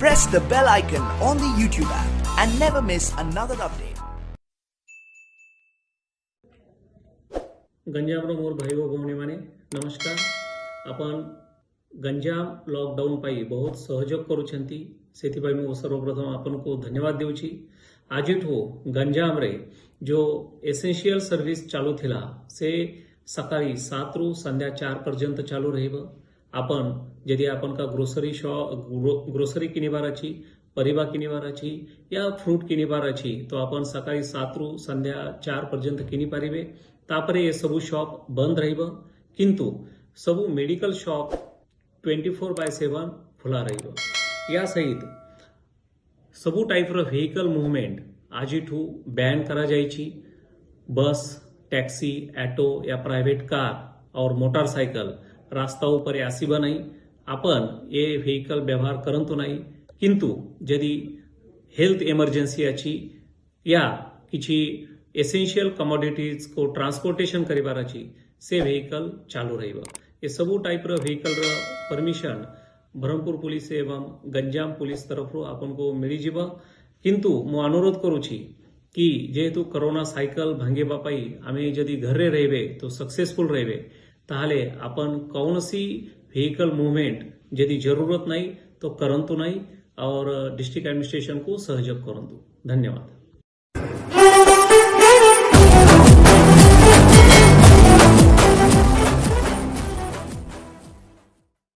press the bell icon on the YouTube app and never miss another update. Ganjam मोर भाई भौणी मैंने नमस्कार। अपन Ganjam lockdown पाई बहुत सहयोग करुछंती सेथिपाई मु सर्वप्रथम आपन को धन्यवाद देउची। आज गंजाम रे जो एसेंशियल सर्विस चालू थिला से सकाळी 7 रु संध्या 4 पर्यंत चालू रहिबो। आपण यदि आपन का ग्रोसरी किनिबार अछि, परिबा किनिबार अछि या फ्रूट किनिबार अछि तो आपण सकाळी 7 रु संध्या 4 पर्यंत किनि पारिबे। तापरे ये सबु शॉप बंद रहिबो, किंतु सबु मेडिकल शॉप 24/7 खुला रहिबो। या सहित सबु टाइप रो व्हीकल मूवमेंट आज बैन करा जाइछि। बस, टैक्सी, ऑटो या प्राइवेट कार और मोटरसाइकल रास्ता ऊपर आसीबा नहीं। आपण ये व्हीकल व्यवहार करंतु नहीं, किंतु यदि हेल्थ इमरजेंसी अछि या किछि एसेंशियल कमोडिटीज को ट्रांसपोर्टेशन करिबार अछि से व्हीकल चालू रहिबो। ये सबु टाइप रो व्हीकल रो परमिशन ब्रह्मपुर पुलिस एवं गंजाम पुलिस तरफ आपन को मिली जीव। किंतु मु अनुरोध करुछि कि जेहेतु कोरोना साइकल भांगेबा पाई आमे जदि घरे रहबे तो सक्सेसफुल रहबे, ताहले आपन कौनसी व्हीकल मूवमेंट यदि जरूरत नहीं तो करंतु नहीं और डिस्ट्रिक्ट एडमिनिस्ट्रेशन को सहयोग करंतु। धन्यवाद।